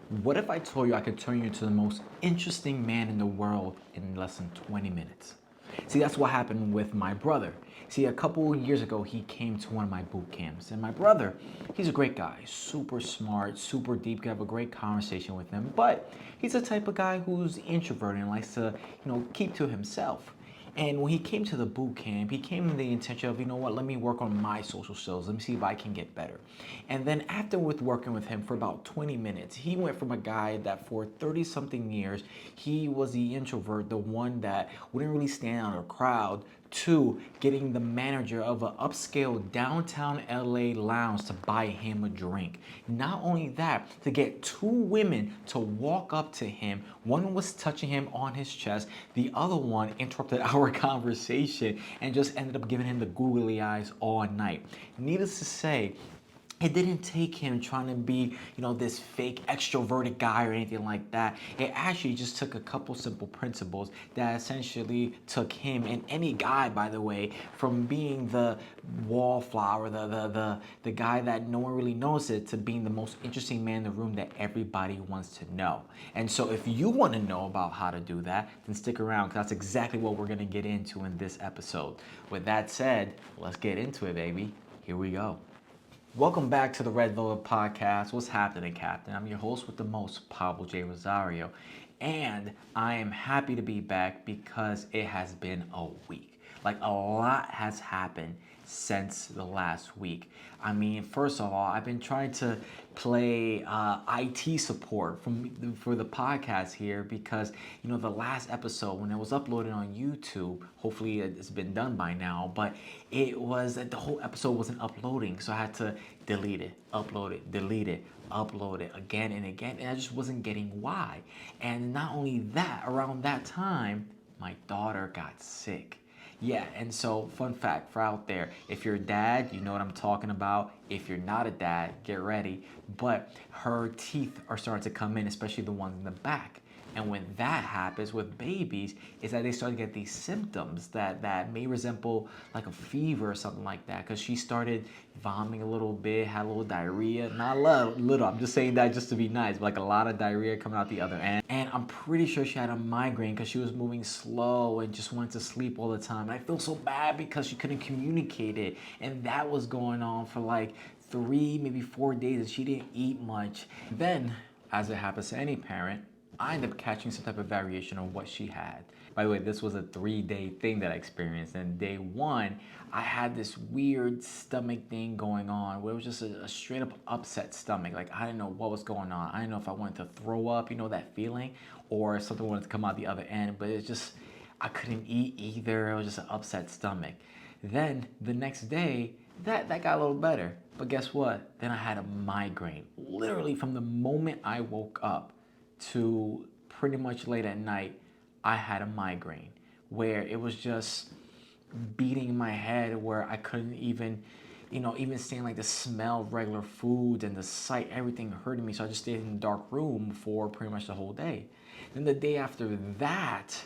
What if I told you I could turn you into the most interesting man in the world in less than 20 minutes? See, that's what happened with my brother. See, a couple years ago, he came to one of my boot camps. And my brother, he's a great guy, super smart, super deep, could have a great conversation with him. But he's the type of guy who's introverted and likes to, keep to himself. And when he came to the boot camp, he came with the intention of, you know what, let me work on my social skills. Let me see if I can get better. And then after with working with him for about 20 minutes, he went from a guy that for 30 something years, he was the introvert, the one that wouldn't really stand out in a crowd, to getting the manager of an upscale downtown LA lounge to buy him a drink. Not only that, to get two women to walk up to him. One was touching him on his chest, the other one interrupted our conversation and just ended up giving him the googly eyes all night. Needless to say, it didn't take him trying to be, this fake extroverted guy or anything like that. It actually just took a couple simple principles that essentially took him, and any guy, by the way, from being the wallflower, the guy that no one really knows it, to being the most interesting man in the room that everybody wants to know. And so if you want to know about how to do that, then stick around, because that's exactly what we're going to get into in this episode. With that said, let's get into it, baby. Here we go. Welcome back to the Red Velvet Podcast. What's happening, Captain? I'm your host with the most, Pablo J. Rosario. And I am happy to be back because it has been a week. Like, a lot has happened since the last week. I mean, first of all, I've been trying to play IT support for the podcast here because, the last episode when it was uploaded on YouTube, hopefully it's been done by now, but it was that the whole episode wasn't uploading. So I had to delete it, upload it, delete it, upload it again and again. And I just wasn't getting why. And not only that, around that time, my daughter got sick. Yeah, and so fun fact for out there, if you're a dad, you know what I'm talking about. If you're not a dad, get ready. But her teeth are starting to come in, especially the ones in the back. And when that happens with babies, is that they start to get these symptoms that may resemble like a fever or something like that. Because she started vomiting a little bit, had a little diarrhea. Not a little, I'm just saying that just to be nice, but like a lot of diarrhea coming out the other end. And I'm pretty sure she had a migraine because she was moving slow and just wanted to sleep all the time. And I feel so bad because she couldn't communicate it. And that was going on for like 3, maybe 4 days, and she didn't eat much. Then, as it happens to any parent, I ended up catching some type of variation of what she had. By the way, this was a 3-day thing that I experienced. And day 1, I had this weird stomach thing going on where it was just a straight up upset stomach. Like, I didn't know what was going on. I didn't know if I wanted to throw up, that feeling, or if something wanted to come out the other end. But it's just, I couldn't eat either. It was just an upset stomach. Then the next day, that got a little better. But guess what? Then I had a migraine. Literally from the moment I woke up to pretty much late at night, I had a migraine where it was just beating in my head where I couldn't even, even stand like the smell of regular foods and the sight, everything hurting me. So I just stayed in a dark room for pretty much the whole day. Then the day after that,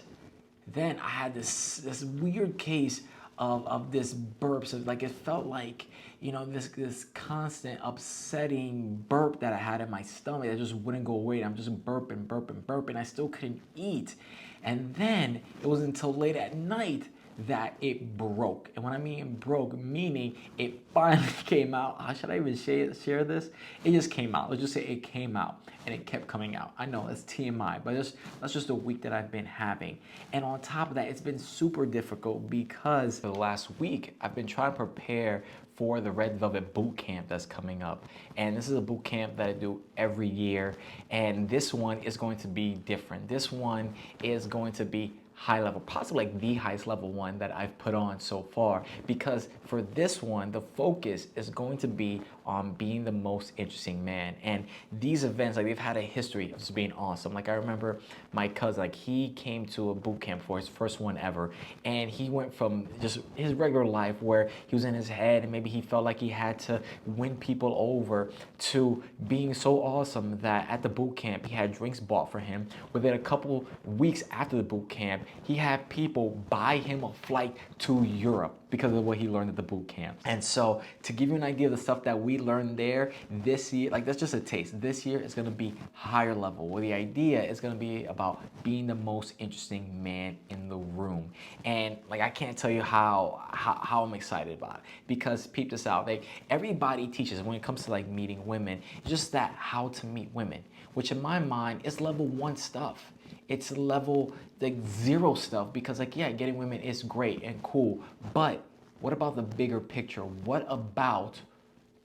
then I had this weird case of this burp. So like it felt like, this constant upsetting burp that I had in my stomach that just wouldn't go away. I'm just burping, burping, burping. I still couldn't eat. And then it was until late at night that it broke. And when I mean broke, meaning it finally came out. How should I even share this? It just came out. Let's just say it came out and it kept coming out. I know it's TMI, but that's just a week that I've been having. And on top of that, it's been super difficult because for the last week, I've been trying to prepare for the Red Velvet boot camp that's coming up. And this is a boot camp that I do every year. And this one is going to be different. This one is going to be high level, possibly like the highest level one that I've put on so far, because for this one, the focus is going to be on being the most interesting man. And these events, like they've had a history of just being awesome. Like I remember my cousin, like he came to a boot camp for his first one ever, and he went from just his regular life where he was in his head and maybe he felt like he had to win people over, to being so awesome that at the boot camp he had drinks bought for him. Within a couple weeks after the boot camp, he had people buy him a flight to Europe. because of what he learned at the boot camp. And so to give you an idea of the stuff that we learned there this year, like that's just a taste. This year is gonna be higher level, where the idea is gonna be about being the most interesting man in the room. And like I can't tell you how I'm excited about it, because peep this out, like everybody teaches when it comes to like meeting women, just that how to meet women, which in my mind is level 1 stuff. It's level like 0 stuff, because like, yeah, getting women is great and cool, but what about the bigger picture? What about,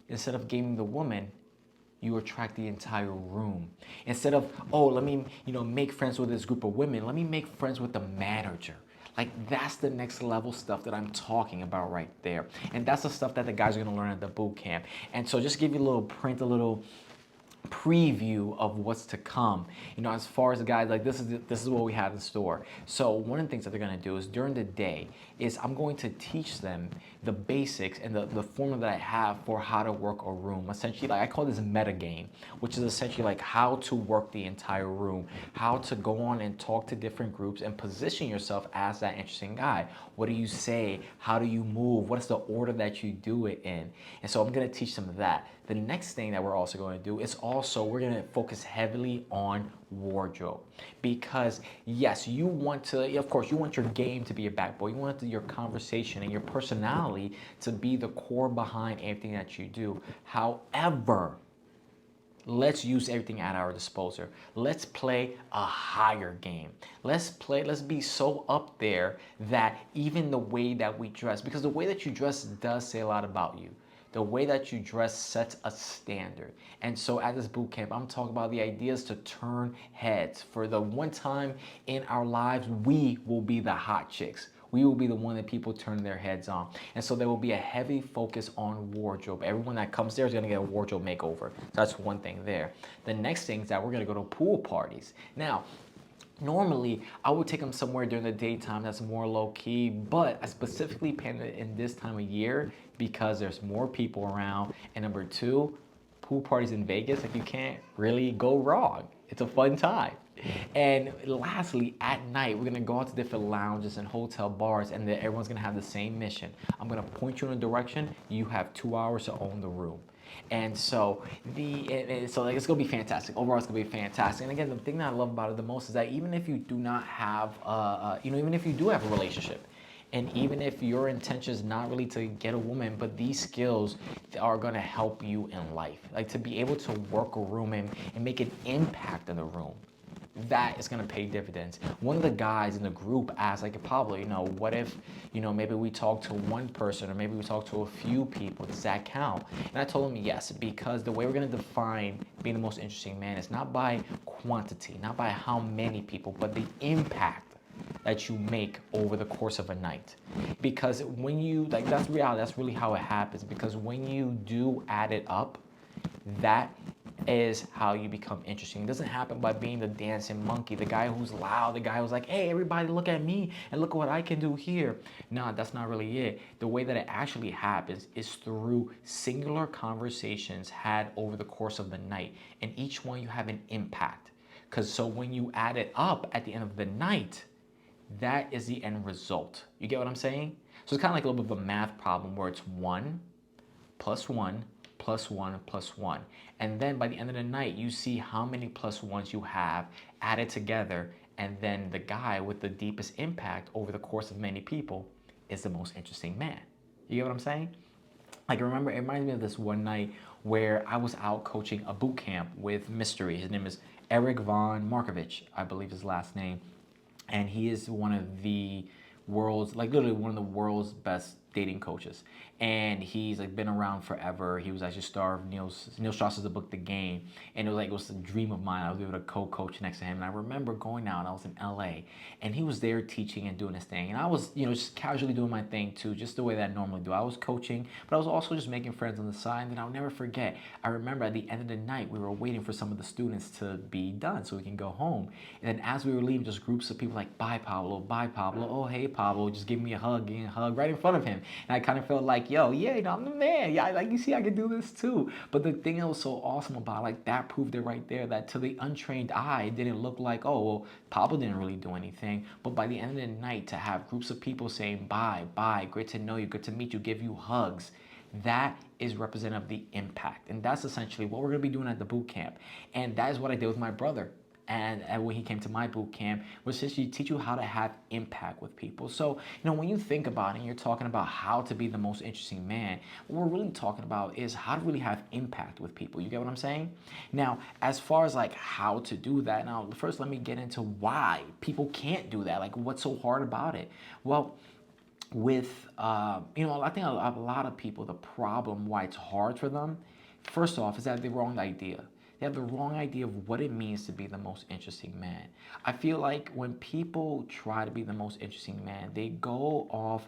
instead of gaming the woman, you attract the entire room? Instead of, oh, let me, make friends with this group of women, let me make friends with the manager. Like that's the next level stuff that I'm talking about right there. And that's the stuff that the guys are gonna learn at the boot camp. And so just give you a little print, a little preview of what's to come. As far as the guys, like this is what we have in store. So one of the things that they're gonna do is during the day is I'm going to teach them the basics and the formula that I have for how to work a room. Essentially, like I call this metagame, which is essentially like how to work the entire room, how to go on and talk to different groups and position yourself as that interesting guy. What do you say? How do you move? What's the order that you do it in? And so I'm gonna teach them that. The next thing that we're also going to do is we're going to focus heavily on wardrobe, because yes, you want to, of course, you want your game to be a backbone. You want your conversation and your personality to be the core behind everything that you do. However, let's use everything at our disposal. Let's play a higher game. Let's be so up there that even the way that we dress, because the way that you dress does say a lot about you. The way that you dress sets a standard. And so at this boot camp, I'm talking about the ideas to turn heads. For the one time in our lives, we will be the hot chicks. We will be the one that people turn their heads on. And so there will be a heavy focus on wardrobe. Everyone that comes there is gonna get a wardrobe makeover. So that's one thing there. The next thing is that we're gonna go to pool parties. Now, normally, I would take them somewhere during the daytime that's more low key, but I specifically planned it in this time of year because there's more people around. And number 2, pool parties in Vegas, like you can't really go wrong. It's a fun time. And lastly, at night, we're gonna go out to different lounges and hotel bars, and then everyone's gonna have the same mission. I'm gonna point you in a direction. You have 2 hours to own the room. And so like it's gonna be fantastic. Overall, it's gonna be fantastic. And again, the thing that I love about it the most is that even if you do not have, even if you do have a relationship, and even if your intention is not really to get a woman, but these skills are gonna help you in life, like to be able to work a room and make an impact in the room. That is gonna pay dividends. One of the guys in the group asked, like, Pablo, what if, maybe we talk to one person or maybe we talk to a few people, does that count? And I told him yes, because the way we're gonna define being the most interesting man is not by quantity, not by how many people, but the impact that you make over the course of a night. Because when you, like, that's reality, that's really how it happens, because when you do add it up, that is how you become interesting. It doesn't happen by being the dancing monkey, the guy who's loud, the guy who's like, hey, everybody look at me and look what I can do here. No, that's not really it. The way that it actually happens is through singular conversations had over the course of the night. And each one you have an impact. Because so when you add it up at the end of the night, that is the end result. You get what I'm saying? So it's kind of like a little bit of a math problem where it's 1 plus 1 plus 1 plus 1. And then by the end of the night, you see how many plus 1s you have added together. And then the guy with the deepest impact over the course of many people is the most interesting man. You get what I'm saying? Like, remember, it reminds me of this one night where I was out coaching a boot camp with Mystery. His name is Eric Von Markovich, I believe his last name. And he is one of the world's, like literally one of the world's best dating coaches. And he's like been around forever. He was actually star of Neil Strauss's book, The Game. And it was a dream of mine. I was able to co-coach next to him. And I remember going out and I was in LA and he was there teaching and doing his thing. And I was, just casually doing my thing too, just the way that I normally do. I was coaching, but I was also just making friends on the side. And I'll never forget, I remember at the end of the night, we were waiting for some of the students to be done so we can go home. And then as we were leaving, just groups of people like, bye Pablo, oh hey Pablo, just give me a hug right in front of him. And I kind of felt like, yo, yeah, I'm the man. Yeah, like you see, I can do this too. But the thing that was so awesome about like that proved it right there that to the untrained eye, it didn't look like, oh, well, Pablo didn't really do anything. But by the end of the night, to have groups of people saying, bye, great to know you, good to meet you, give you hugs, that is representative of the impact. And that's essentially what we're going to be doing at the boot camp. And that is what I did with my brother. And when he came to my boot camp, was essentially teach you how to have impact with people. So, when you think about it and you're talking about how to be the most interesting man, what we're really talking about is how to really have impact with people. You get what I'm saying? Now, as far as like how to do that, now first let me get into why people can't do that. Like what's so hard about it? Well, with I think a lot of people, the problem why it's hard for them, first off, is that the wrong idea. They have the wrong idea of what it means to be the most interesting man. I feel like when people try to be the most interesting man, they go off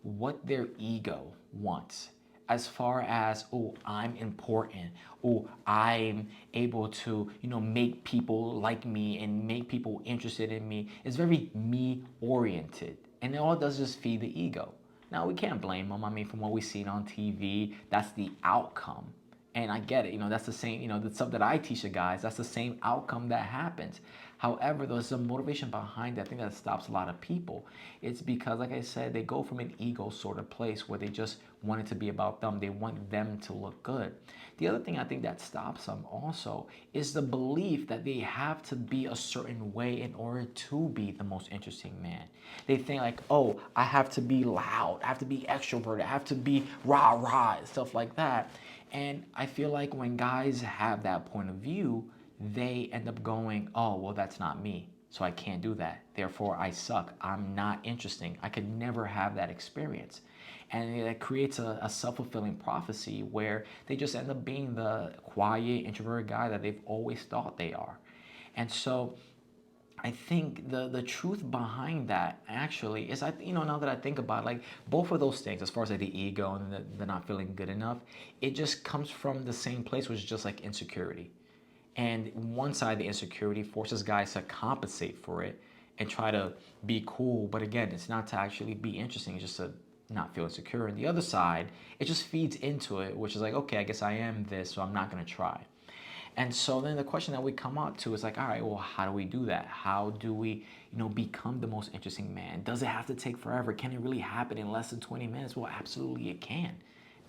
what their ego wants, as far as, oh, I'm important, oh, I'm able to make people like me and make people interested in me. It's very me oriented, and all it does is feed the ego. Now we can't blame them. I mean, from what we've seen on TV, that's the outcome. And I get it, that's the same, the stuff that I teach the guys, that's the same outcome that happens. However, there's some motivation behind it. I think that stops a lot of people. It's because, like I said, they go from an ego sort of place where they just want it to be about them. They want them to look good. The other thing I think that stops them also is the belief that they have to be a certain way in order to be the most interesting man. They think like, oh, I have to be loud, I have to be extroverted, I have to be rah-rah and stuff like that. And I feel like when guys have that point of view, they end up going, oh, well, that's not me, so I can't do that. Therefore, I suck. I'm not interesting. I could never have that experience. And it creates a self-fulfilling prophecy where they just end up being the quiet, introverted guy that they've always thought they are. And so I think the truth behind that actually is, now that I think about it, like both of those things, as far as like the ego and the not feeling good enough, it just comes from the same place, which is just like insecurity. And one side, the insecurity forces guys to compensate for it and try to be cool. But again, it's not to actually be interesting, it's just to not feel insecure. And the other side, it just feeds into it, which is like, okay, I guess I am this, so I'm not going to try. And so then the question that we come up to is like, all right, well, how do we do that? How do we, become the most interesting man? Does it have to take forever? Can it really happen in less than 20 minutes? Well, absolutely it can.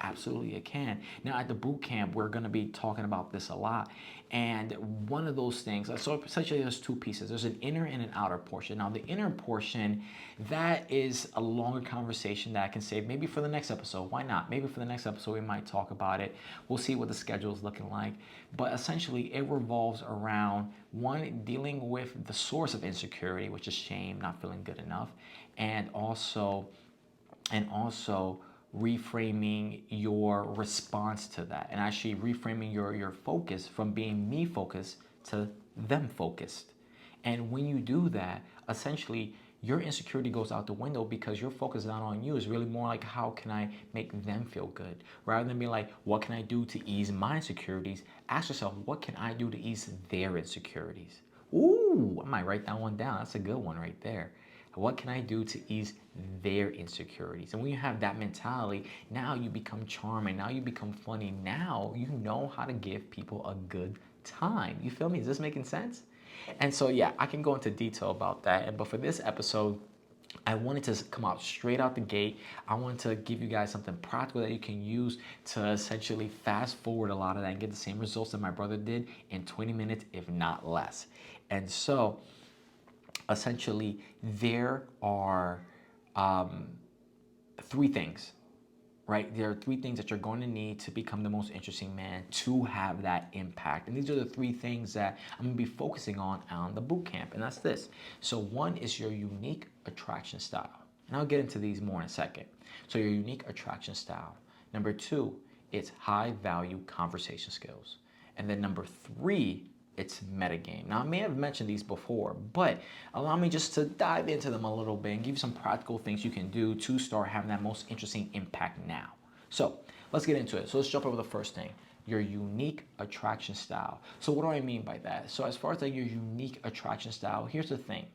Absolutely it can. Now at the boot camp, we're going to be talking about this a lot. And one of those things, so essentially there's two pieces. There's an inner and an outer portion. Now the inner portion, that is a longer conversation that I can save maybe for the next episode. Why not? Maybe for the next episode we might talk about it. We'll see what the schedule is looking like. But essentially it revolves around, one, dealing with the source of insecurity, which is shame, not feeling good enough, and also reframing your response to that, and actually reframing your focus from being me focused to them focused. And when you do that, essentially your insecurity goes out the window, because your focus is not on you. It's really more like, how can I make them feel good? Rather than being like, what can I do to ease my insecurities? Ask yourself, what can I do to ease their insecurities? Ooh, I might write that one down. That's a good one right there. What can I do to ease their insecurities? And when you have that mentality, now you become charming. Now you become funny. Now you know how to give people a good time. You feel me? Is this making sense? And so, yeah, I can go into detail about that. But for this episode, I wanted to come out straight out the gate. I wanted to give you guys something practical that you can use to essentially fast forward a lot of that and get the same results that my brother did in 20 minutes, if not less. And so, essentially, there are three things, right? There are three things that you're going to need to become the most interesting man, to have that impact. And these are the three things that I'm going to be focusing on the boot camp. And that's this. So one is your unique attraction style. And I'll get into these more in a second. So your unique attraction style. Number two, it's high value conversation skills. And then number three, it's metagame. Now, I may have mentioned these before, but allow me just to dive into them a little bit and give you some practical things you can do to start having that most interesting impact now. So let's get into it. So let's jump over the first thing, your unique attraction style. So what do I mean by that? So as far as like your unique attraction style, here's the thing,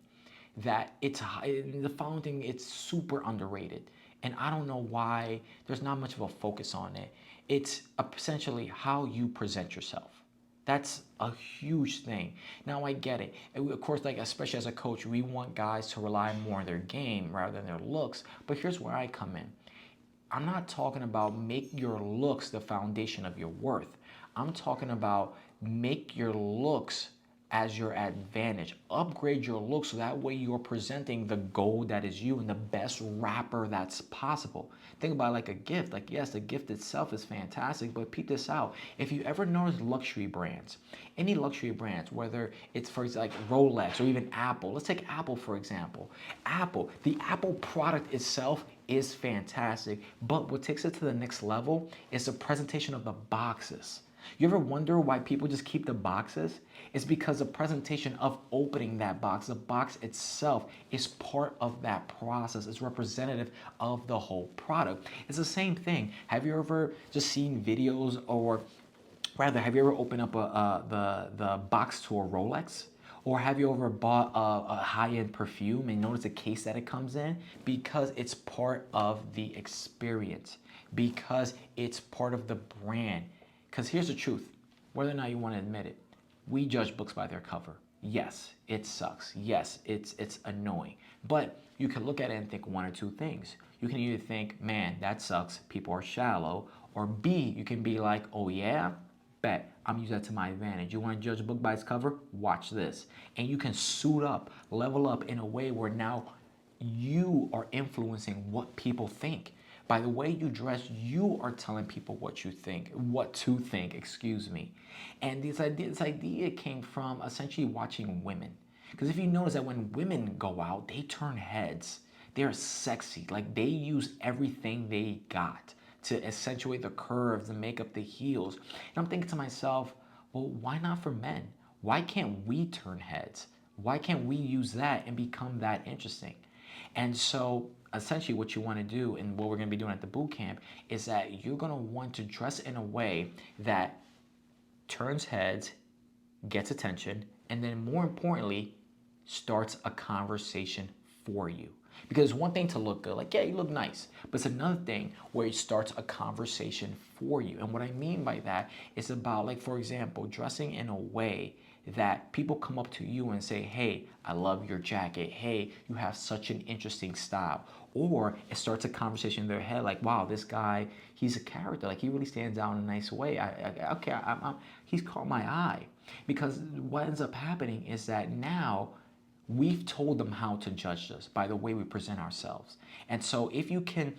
that the following thing, it's super underrated. And I don't know why there's not much of a focus on it. It's essentially how you present yourself. That's a huge thing. Now I get it. And of course, like especially as a coach, we want guys to rely more on their game rather than their looks. But here's where I come in. I'm not talking about make your looks the foundation of your worth. I'm talking about make your looks as your advantage. Upgrade your looks so that way you're presenting the gold that is you and the best rapper that's possible. Think about it like a gift. Like, yes, the gift itself is fantastic, but peep this out. If you ever notice luxury brands, any luxury brands, whether it's for like Rolex or even Apple, let's take Apple for example. The Apple product itself is fantastic, but what takes it to the next level is the presentation of the boxes. You ever wonder why people just keep the boxes? It's because the presentation of opening that box, the box itself is part of that process. It's representative of the whole product. It's the same thing. Have you ever just seen videos, or rather, have you ever opened up the box to a Rolex? Or have you ever bought a high-end perfume and noticed the case that it comes in? Because it's part of the experience. Because it's part of the brand. Because here's the truth, whether or not you want to admit it, we judge books by their cover. Yes, it sucks. Yes, it's annoying. But you can look at it and think one or two things. You can either think, man, that sucks, people are shallow. Or B, you can be like, oh yeah, bet, I'm using that to my advantage. You want to judge a book by its cover? Watch this. And you can suit up, level up in a way where now you are influencing what people think. By the way you dress, you are telling people what to think, excuse me. And this idea came from essentially watching women. Because if you notice that when women go out, they turn heads. They're sexy. Like they use everything they got to accentuate the curves, the makeup, the heels. And I'm thinking to myself, well, why not for men? Why can't we turn heads? Why can't we use that and become that interesting? And so essentially what you want to do and what we're going to be doing at the boot camp is that you're going to want to dress in a way that turns heads, gets attention, and then more importantly, starts a conversation for you. Because it's one thing to look good, like, yeah, you look nice, but it's another thing where it starts a conversation for you. And what I mean by that is about, like, for example, dressing in a way that people come up to you and say, hey, I love your jacket. Hey, you have such an interesting style. Or it starts a conversation in their head like, wow, this guy, he's a character. Like, he really stands out in a nice way. He's caught my eye. Because what ends up happening is that now we've told them how to judge us by the way we present ourselves. And so if you can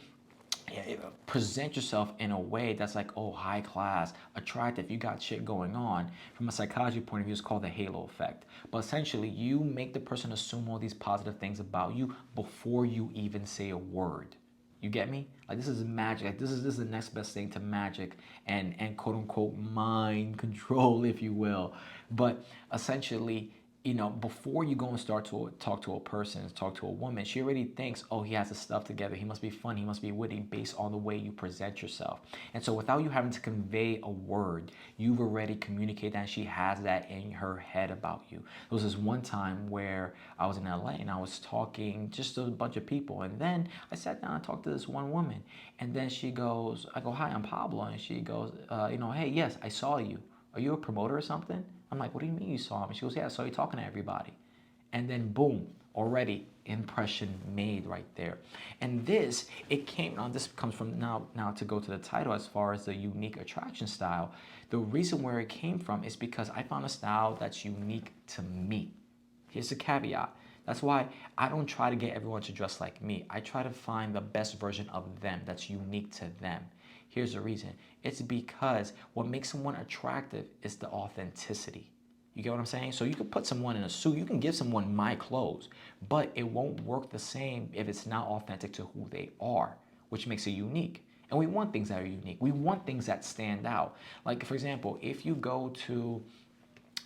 present yourself in a way that's like, oh, high class, attractive, you got shit going on. From a psychology point of view, it's called the halo effect. But essentially, you make the person assume all these positive things about you before you even say a word. You get me? Like, this is magic. Like, this is the next best thing to magic and quote unquote mind control, if you will. But essentially, before you go and start to talk to a person, talk to a woman, she already thinks, oh, he has his stuff together. He must be fun. He must be witty based on the way you present yourself. And so without you having to convey a word, you've already communicated that she has that in her head about you. There was this one time where I was in LA and I was talking just to a bunch of people. And then I sat down and talked to this one woman. And then she goes, I go, hi, I'm Pablo. And she goes, hey, yes, I saw you. Are you a promoter or something? I'm like, what do you mean you saw me? She goes, yeah, I saw you talking to everybody. And then boom, already impression made right there. And this comes from now to go to the title as far as the unique attraction style. The reason where it came from is because I found a style that's unique to me. Here's the caveat. That's why I don't try to get everyone to dress like me. I try to find the best version of them that's unique to them. Here's the reason. It's because what makes someone attractive is the authenticity. You get what I'm saying? So you can put someone in a suit, you can give someone my clothes, but it won't work the same if it's not authentic to who they are, which makes it unique. And we want things that are unique. We want things that stand out. Like, for example, if you go to,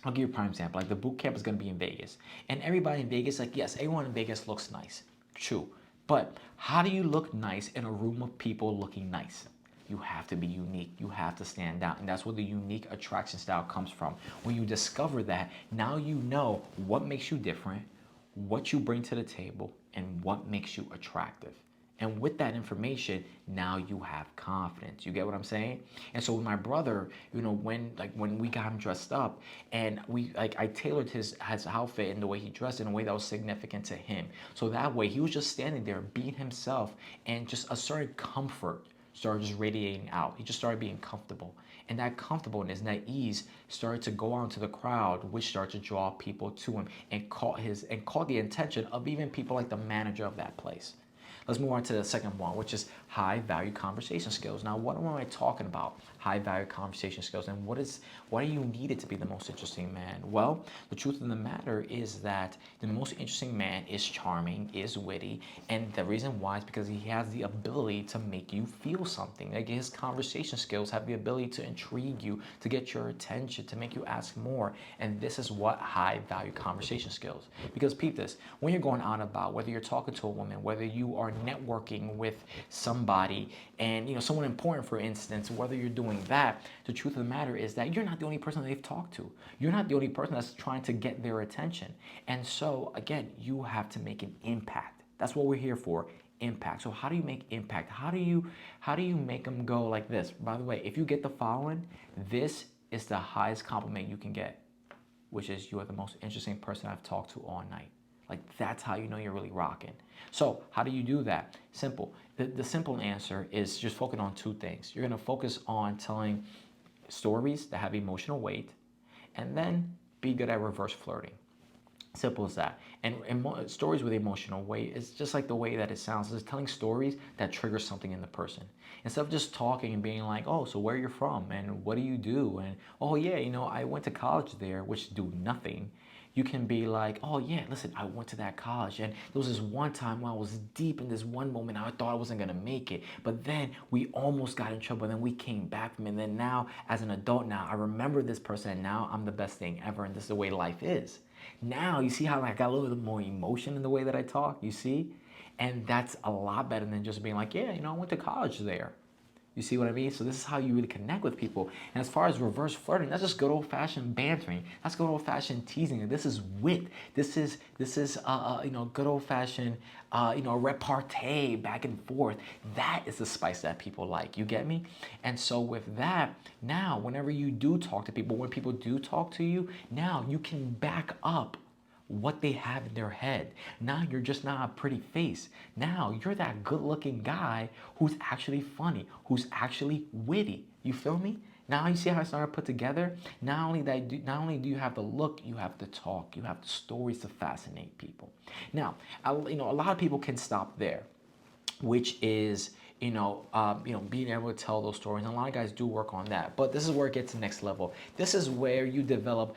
I'll give you a prime example. Like, the boot camp is going to be in Vegas. And everybody in Vegas, like, yes, everyone in Vegas looks nice. True. But how do you look nice in a room of people looking nice? You have to be unique. You have to stand out. And that's where the unique attraction style comes from. When you discover that, now you know what makes you different, what you bring to the table, and what makes you attractive. And with that information, now you have confidence. You get what I'm saying? And so with my brother, when we got him dressed up, and I tailored his outfit and the way he dressed in a way that was significant to him. So that way he was just standing there being himself, and just a certain comfort started just radiating out. He just started being comfortable. And that comfortableness and that ease started to go out into the crowd, which started to draw people to him and caught the attention of even people like the manager of that place. Let's move on to the second one, which is high value conversation skills. Now, what am I talking about? High value conversation skills, and why do you need it to be the most interesting man? Well, the truth of the matter is that the most interesting man is charming, is witty, and the reason why is because he has the ability to make you feel something. Like, his conversation skills have the ability to intrigue you, to get your attention, to make you ask more, and this is what high value conversation skills. Because peep this, when you're going out and about, whether you're talking to a woman, whether you are networking with somebody, and someone important, for instance, whether you're doing that, the truth of the matter is that you're not the only person that they've talked to. You're not the only person that's trying to get their attention. And so again, you have to make an impact. That's what we're here for. Impact. So how do you make impact? How do you make them go like this? By the way, if you get the following, this is the highest compliment you can get, which is, you are the most interesting person I've talked to all night. Like, that's how you know you're really rocking. So how do you do that? Simple. The simple answer is just focus on two things. You're going to focus on telling stories that have emotional weight, and then be good at reverse flirting. Simple as that. And stories with emotional weight is just like the way that it sounds. It's telling stories that trigger something in the person. Instead of just talking and being like, oh, so where you're from and what do you do? And, oh yeah, I went to college there, which do nothing. You can be like, oh yeah, listen, I went to that college, and there was this one time when I was deep in this one moment, I thought I wasn't gonna make it, but then we almost got in trouble, and then we came back from it, and then now, as an adult now, I remember this person, and now I'm the best thing ever, and this is the way life is. Now, you see how I got a little bit more emotion in the way that I talk, you see? And that's a lot better than just being like, yeah, I went to college there. You see what I mean? So this is how you really connect with people. And as far as reverse flirting, that's just good old-fashioned bantering. That's good old-fashioned teasing. This is wit. This is good old-fashioned repartee back and forth. That is the spice that people like. You get me? And so with that, now whenever you do talk to people, when people do talk to you, now you can back up what they have in their head. Now you're just not a pretty face. Now you're that good-looking guy who's actually funny, who's actually witty. You feel me? Now you see how I started put together? Not only do you have the look, you have the talk, you have the stories to fascinate people. Now, a lot of people can stop there, which is being able to tell those stories. And a lot of guys do work on that. But this is where it gets to next level. This is where you develop,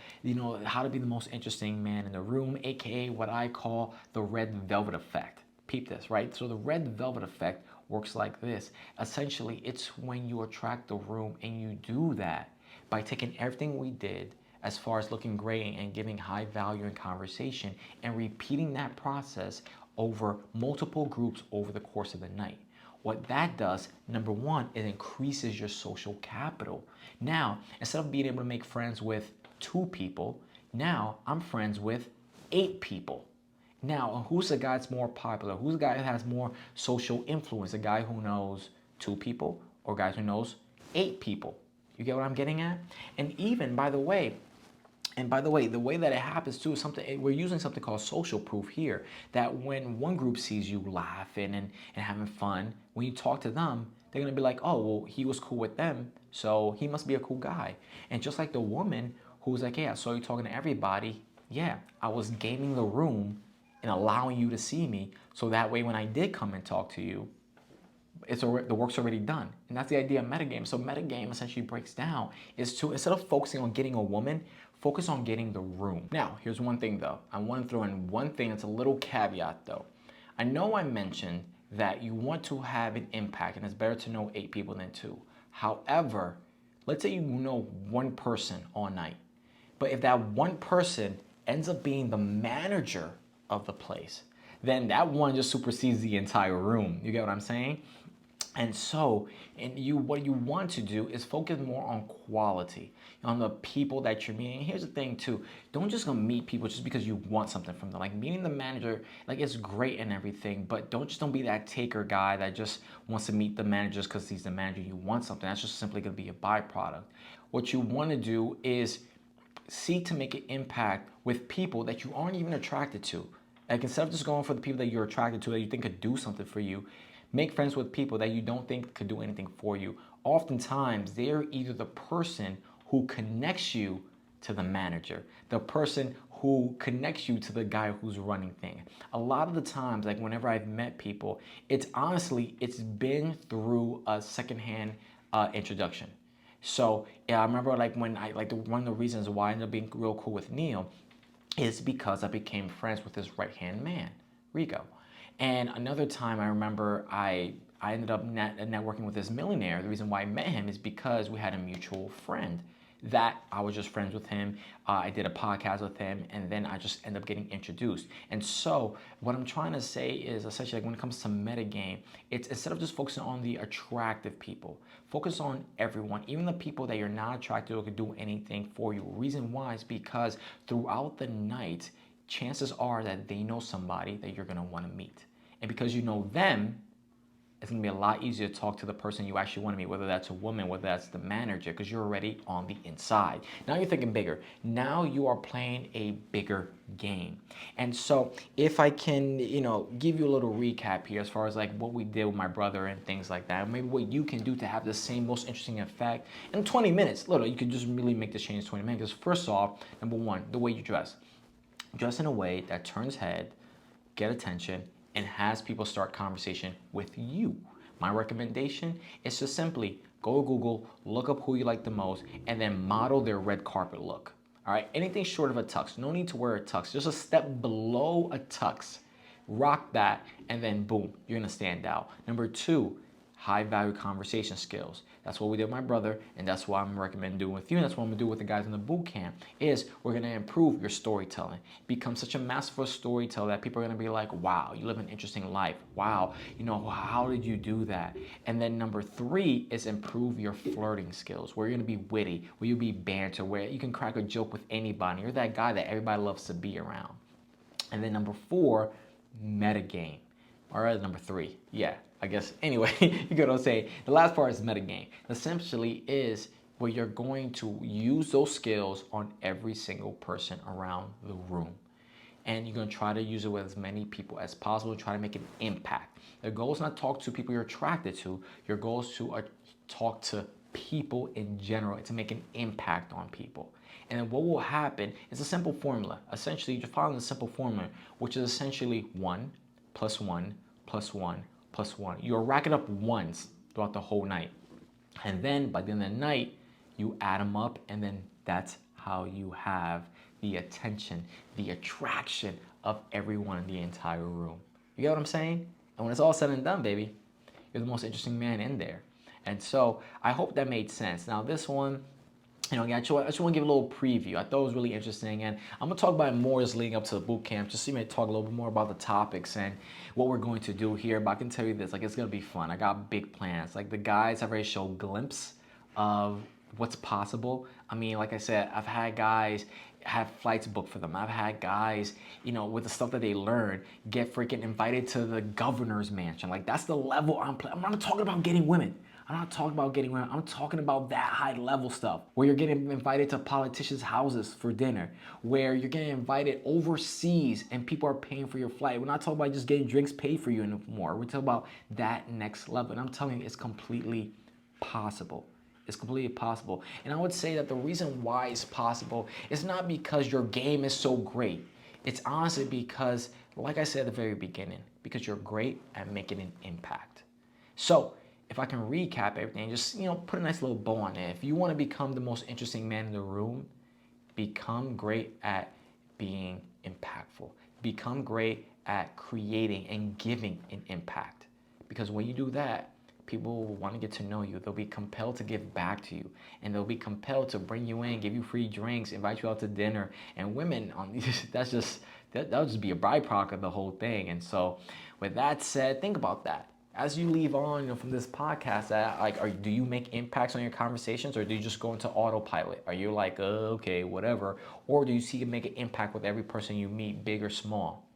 how to be the most interesting man in the room, aka what I call the red velvet effect. Peep this, right? So the red velvet effect works like this. Essentially, it's when you attract the room, and you do that by taking everything we did as far as looking great and giving high value in conversation, and repeating that process over multiple groups over the course of the night. What that does, number one, it increases your social capital. Now, instead of being able to make friends with 2 people, now I'm friends with 8 people. Now, who's the guy that's more popular? Who's the guy that has more social influence? A guy who knows 2 people, or guys who knows 8 people? You get what I'm getting at? And even, by the way, the way that it happens too is something, we're using something called social proof here, that when one group sees you laughing and having fun, when you talk to them, they're gonna be like, oh, well, he was cool with them, so he must be a cool guy. And just like the woman who's like, yeah, I saw you talking to everybody, yeah, I was gaming the room and allowing you to see me, so that way when I did come and talk to you, the work's already done. And that's the idea of metagame. So metagame essentially breaks down is to, instead of focusing on getting a woman, focus on getting the room. Now, here's one thing though. I want to throw in one thing that's a little caveat though. I know I mentioned that you want to have an impact, and it's better to know 8 people than 2. However, let's say you know 1 person all night, but if that 1 person ends up being the manager of the place, then that one just supersedes the entire room. You get what I'm saying? And so, what you want to do is focus more on quality, on the people that you're meeting. And here's the thing too: don't just go meet people just because you want something from them. Like meeting the manager, like it's great and everything, but don't be that taker guy that just wants to meet the manager just because he's the manager. You want something that's just simply going to be a byproduct. What you want to do is seek to make an impact with people that you aren't even attracted to. Like instead of just going for the people that you're attracted to that you think could do something for you, make friends with people that you don't think could do anything for you. Oftentimes, they're either the person who connects you to the manager, the person who connects you to the guy who's running things. A lot of the times, like whenever I've met people, it's been through a secondhand introduction. So yeah, I remember like when I like one of the reasons why I ended up being real cool with Neil is because I became friends with his right hand man, Rico. And another time I remember I ended up networking with this millionaire. The reason why I met him is because we had a mutual friend that I was just friends with him. I did a podcast with him, and then I just ended up getting introduced. And so, what I'm trying to say is essentially like when it comes to metagame, it's instead of just focusing on the attractive people, focus on everyone, even the people that you're not attracted to or could do anything for you. Reason why is because throughout the night, chances are that they know somebody that you're gonna want to meet, and because you know them, it's gonna be a lot easier to talk to the person you actually want to meet, whether that's a woman, whether that's the manager, because you're already on the inside. Now you're thinking bigger. Now you are playing a bigger game. And so if I can, give you a little recap here as far as like what we did with my brother and things like that, maybe what you can do to have the same most interesting effect in 20 minutes. Literally, you can just really make this change in 20 minutes. Because first off, number one, the way you dress. Dress in a way that turns head, get attention, and has people start conversation with you. My recommendation is to simply go to Google, look up who you like the most, and then model their red carpet look. All right, anything short of a tux. No need to wear a tux. Just a step below a tux. Rock that, and then boom, you're gonna stand out. Number two, high value conversation skills. That's what we did with my brother, and that's what I'm recommending doing with you, and that's what I'm gonna do with the guys in the boot camp, is we're gonna improve your storytelling. Become such a masterful storyteller that people are gonna be like, wow, you live an interesting life. Wow, how did you do that? And then number three is improve your flirting skills, where you're gonna be witty, where you'll be banter, where you can crack a joke with anybody. You're that guy that everybody loves to be around. And then number four, metagame. All right, number three. Yeah, I guess. Anyway, you get what I'm saying. The last part is metagame. Essentially is where you're going to use those skills on every single person around the room. And you're going to try to use it with as many people as possible, try to make an impact. The goal is not to talk to people you're attracted to. Your goal is to talk to people in general and to make an impact on people. And then what will happen is a simple formula. Essentially, you're following the simple formula, which is essentially 1 plus 1 plus 1 plus 1. You're racking up ones throughout the whole night. And then by the end of the night, you add them up, and then that's how you have the attention, the attraction of everyone in the entire room. You get what I'm saying? And when it's all said and done, baby, you're the most interesting man in there. And so I hope that made sense. Now this one, I just want to give a little preview. I thought it was really interesting, and I'm gonna talk about it more as leading up to the boot camp, just so you may talk a little bit more about the topics and what we're going to do here. But I can tell you this, like it's gonna be fun. I got big plans. Like the guys have already showed a glimpse of what's possible. I mean, like I said, I've had guys have flights booked for them. I've had guys, with the stuff that they learn, get freaking invited to the governor's mansion. Like that's the level I'm not talking about getting women. I'm not talking about getting women. I'm talking about that high level stuff where you're getting invited to politicians' houses for dinner, where you're getting invited overseas and people are paying for your flight. We're not talking about just getting drinks paid for you anymore. We're talking about that next level. And I'm telling you, it's completely possible. It's completely possible. And I would say that the reason why it's possible is not because your game is so great. It's honestly because, like I said at the very beginning, because you're great at making an impact. So if I can recap everything, just put a nice little bow on it. If you want to become the most interesting man in the room, become great at being impactful. Become great at creating and giving an impact. Because when you do that, people will want to get to know you. They'll be compelled to give back to you, and they'll be compelled to bring you in, give you free drinks, invite you out to dinner. And women, that'll just be a byproduct of the whole thing. And so, with that said, think about that. As you leave on, from this podcast, do you make impacts on your conversations, or do you just go into autopilot? Are you like, okay, whatever, or do you see you make an impact with every person you meet, big or small?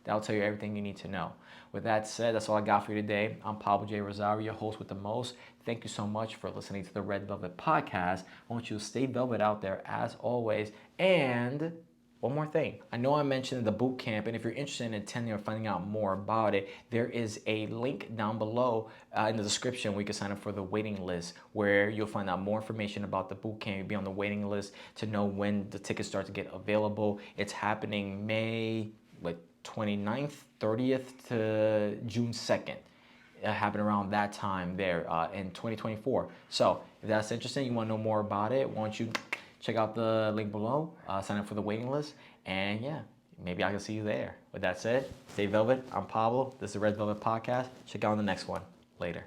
That'll tell you everything you need to know. With that said, that's all I got for you today. I'm Pablo J. Rosario, your host with the most. Thank you so much for listening to the Red Velvet Podcast. I want you to stay velvet out there as always. And one more thing. I know I mentioned the boot camp, and if you're interested in attending or finding out more about it, there is a link down below in the description where you can sign up for the waiting list, where you'll find out more information about the boot camp. You'll be on the waiting list to know when the tickets start to get available. It's happening May 29th, 30th to June 2nd. It happened around that time there in 2024. So if that's interesting, you want to know more about it, why don't you check out the link below, sign up for the waiting list, and yeah, maybe I can see you there. With that said, stay velvet. I'm Pablo. This is the Red Velvet Podcast. Check out the next one. Later.